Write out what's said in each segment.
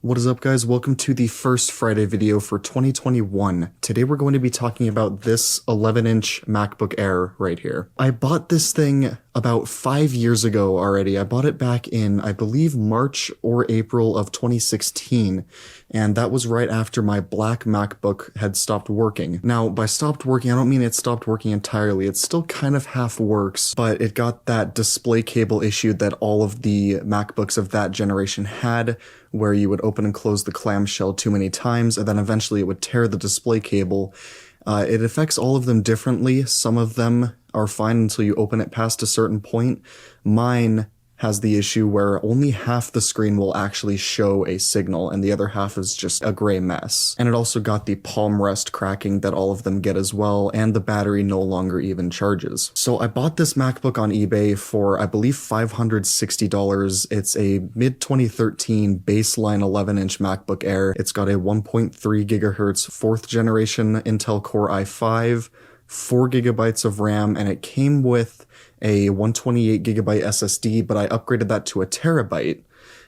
What is up, guys? Welcome to the first Friday video for 2021. Today we're going to be talking about this 11-inch MacBook Air right here. I bought this thing about 5 years ago already. I bought it back in, I believe, March or April of 2016, and that was right after my black MacBook had stopped working. Now, by stopped working, I don't mean it stopped working entirely. It still kind of half works, but it got that display cable issue that all of the MacBooks of that generation had, where you would open and close the clamshell too many times, and then eventually it would tear the display cable. It affects all of them differently. Some of them are fine until you open it past a certain point. Mine has the issue where only half the screen will actually show a signal and the other half is just a gray mess. And it also got the palm rest cracking that all of them get as well, and the battery no longer even charges. So I bought this MacBook on eBay for, I believe, $560. It's a mid-2013 baseline 11-inch MacBook Air. It's got a 1.3 gigahertz 4th generation Intel Core i5, 4 gigabytes of RAM, and it came with a 128 gigabyte SSD, but I upgraded that to a terabyte,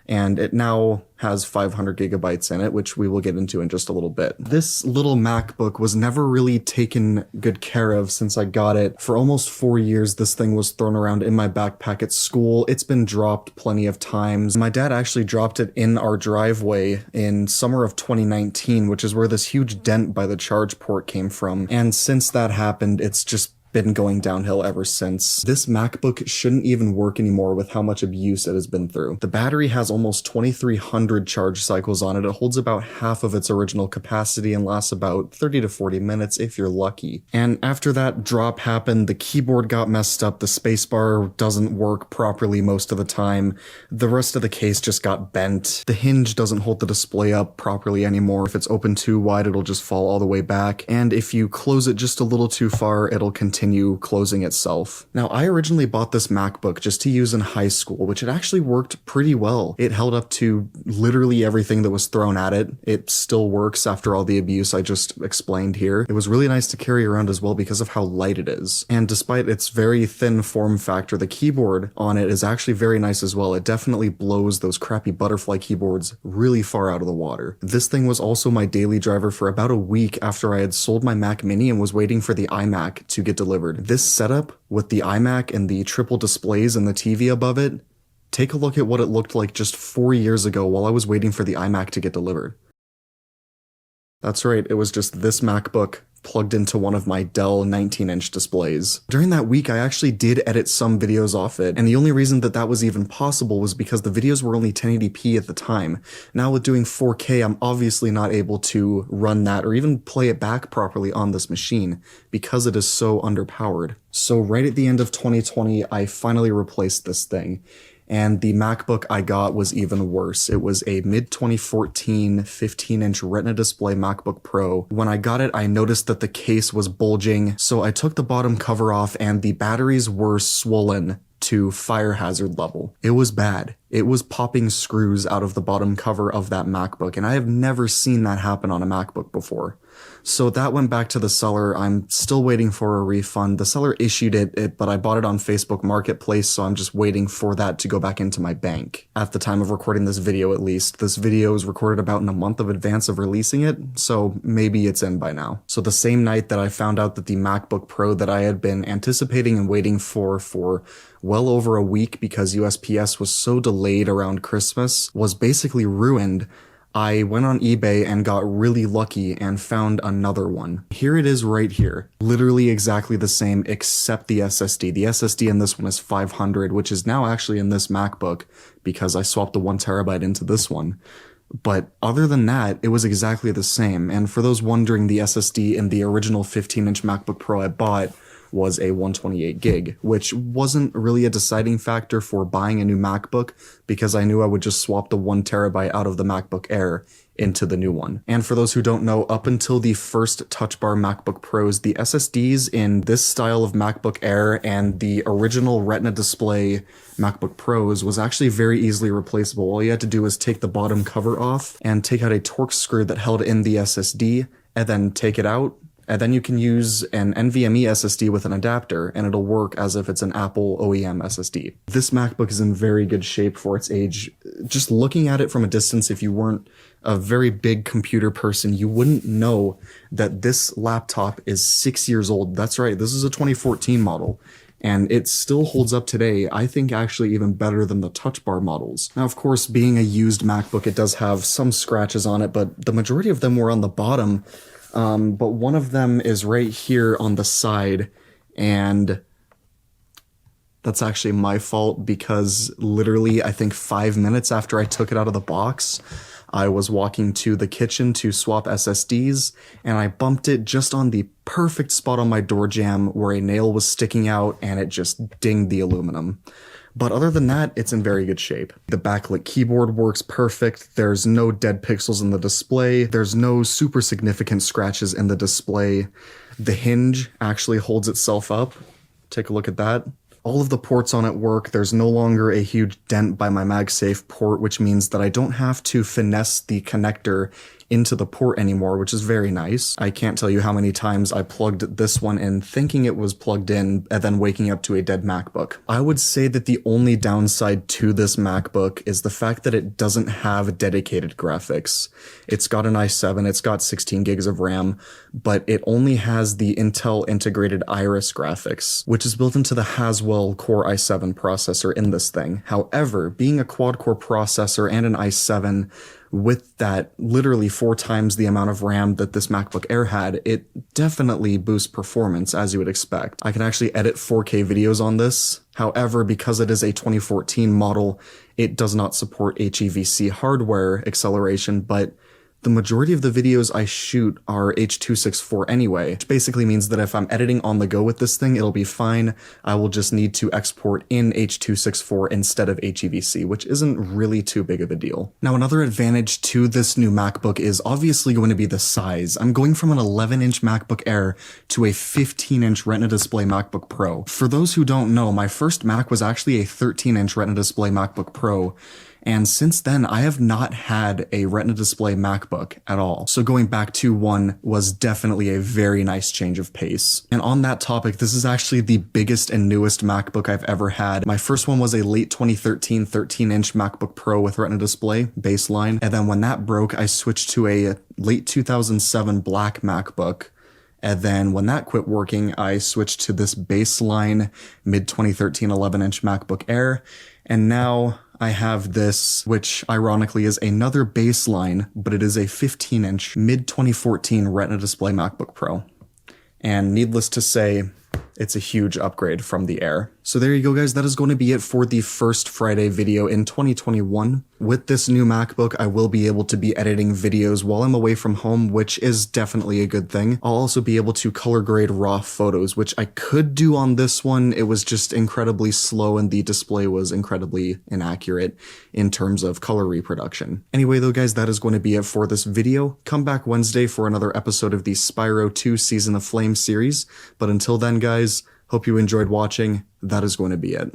and it now has 500 gigabytes in it, which we will get into in just a little bit. This little MacBook was never really taken good care of since I got it. For almost 4 years, this thing was thrown around in my backpack at school. It's been dropped plenty of times. My dad actually dropped it in our driveway in summer of 2019, which is where this huge dent by the charge port came from. And since that happened, it's just been going downhill ever since. This MacBook shouldn't even work anymore with how much abuse it has been through. The battery has almost 2,300 charge cycles on it. It holds about half of its original capacity and lasts about 30 to 40 minutes if you're lucky. And after that drop happened, the keyboard got messed up, the spacebar doesn't work properly most of the time, the rest of the case just got bent, the hinge doesn't hold the display up properly anymore. If it's open too wide, it'll just fall all the way back, and if you close it just a little too far, it'll continue closing itself. Now, I originally bought this MacBook just to use in high school, which it actually worked pretty well. It held up to literally everything that was thrown at it. It still works after all the abuse I just explained here. It was really nice to carry around as well because of how light it is. And despite its very thin form factor, the keyboard on it is actually very nice as well. It definitely blows those crappy butterfly keyboards really far out of the water. This thing was also my daily driver for about a week after I had sold my Mac Mini and was waiting for the iMac to get delivered. This setup with the iMac and the triple displays and the TV above it, take a look at what it looked like just 4 years ago while I was waiting for the iMac to get delivered. That's right, it was just this MacBook plugged into one of my Dell 19-inch displays. During that week, I actually did edit some videos off it, and the only reason that that was even possible was because the videos were only 1080p at the time. Now with doing 4K, I'm obviously not able to run that or even play it back properly on this machine because it is so underpowered. So right at the end of 2020, I finally replaced this thing. And the MacBook I got was even worse. It was a mid-2014 15-inch Retina display MacBook Pro. When I got it, I noticed that the case was bulging, so I took the bottom cover off and the batteries were swollen to fire hazard level. It was bad. It was popping screws out of the bottom cover of that MacBook, and I have never seen that happen on a MacBook before. So that went back to the seller. I'm still waiting for a refund. The seller issued it, but I bought it on Facebook Marketplace, so I'm just waiting for that to go back into my bank. At the time of recording this video, at least. This video is recorded about in a month of advance of releasing it, so maybe it's in by now. So the same night that I found out that the MacBook Pro that I had been anticipating and waiting for well over a week because USPS was so delayed around Christmas was basically ruined, I went on eBay and got really lucky and found another one. Here it is right here. Literally exactly the same except the SSD. The SSD in this one is 500, which is now actually in this MacBook because I swapped the 1 terabyte into this one. But other than that, it was exactly the same. And for those wondering, the SSD in the original 15-inch MacBook Pro I bought was a 128 gig, which wasn't really a deciding factor for buying a new MacBook because I knew I would just swap the 1 terabyte out of the MacBook Air into the new one. And for those who don't know, up until the first Touch Bar MacBook Pros, the SSDs in this style of MacBook Air and the original Retina display MacBook Pros was actually very easily replaceable. All you had to do was take the bottom cover off and take out a Torx screw that held in the SSD and then take it out, And then you can use an NVMe SSD with an adapter, and it'll work as if it's an Apple OEM SSD. This MacBook is in very good shape for its age. Just looking at it from a distance, if you weren't a very big computer person, you wouldn't know that this laptop is 6 years old. That's right, this is a 2014 model. And it still holds up today, I think actually even better than the Touch Bar models. Now, of course, being a used MacBook, it does have some scratches on it, but the majority of them were on the bottom. But one of them is right here on the side, and that's actually my fault because literally I think 5 minutes after I took it out of the box, I was walking to the kitchen to swap SSDs, and I bumped it just on the perfect spot on my door jamb where a nail was sticking out, and it just dinged the aluminum. But other than that, it's in very good shape. The backlit keyboard works perfect. There's no dead pixels in the display. There's no super significant scratches in the display. The hinge actually holds itself up. Take a look at that. All of the ports on it work. There's no longer a huge dent by my MagSafe port, which means that I don't have to finesse the connector into the port anymore, which is very nice. I can't tell you how many times I plugged this one in thinking it was plugged in and then waking up to a dead MacBook. I would say that the only downside to this MacBook is the fact that it doesn't have dedicated graphics. It's got an i7, it's got 16 gigs of RAM, but it only has the Intel integrated Iris graphics, which is built into the Haswell Core i7 processor in this thing. However, being a quad-core processor and an i7, with that literally 4 times the amount of RAM that this MacBook Air had, it definitely boosts performance, as you would expect. I can actually edit 4K videos on this. However, because it is a 2014 model, it does not support HEVC hardware acceleration, but the majority of the videos I shoot are H.264 anyway, which basically means that if I'm editing on the go with this thing, it'll be fine. I will just need to export in H.264 instead of HEVC, which isn't really too big of a deal. Now, another advantage to this new MacBook is obviously going to be the size. I'm going from an 11-inch MacBook Air to a 15-inch Retina display MacBook Pro. For those who don't know, my first Mac was actually a 13-inch Retina display MacBook Pro, and since then, I have not had a Retina display MacBook at all. So going back to one was definitely a very nice change of pace. And on that topic, this is actually the biggest and newest MacBook I've ever had. My first one was a late 2013 13-inch MacBook Pro with Retina display, baseline. And then when that broke, I switched to a late 2007 black MacBook. And then when that quit working, I switched to this baseline mid-2013 11-inch MacBook Air. And now I have this, which ironically is another baseline, but it is a 15-inch mid-2014 Retina display MacBook Pro. And needless to say, it's a huge upgrade from the Air. So there you go, guys. That is going to be it for the first Friday video in 2021. With this new MacBook, I will be able to be editing videos while I'm away from home, which is definitely a good thing. I'll also be able to color grade raw photos, which I could do on this one. It was just incredibly slow and the display was incredibly inaccurate in terms of color reproduction. Anyway, though, guys, that is going to be it for this video. Come back Wednesday for another episode of the Spyro 2 Season of Flame series. But until then, guys, hope you enjoyed watching. That is going to be it.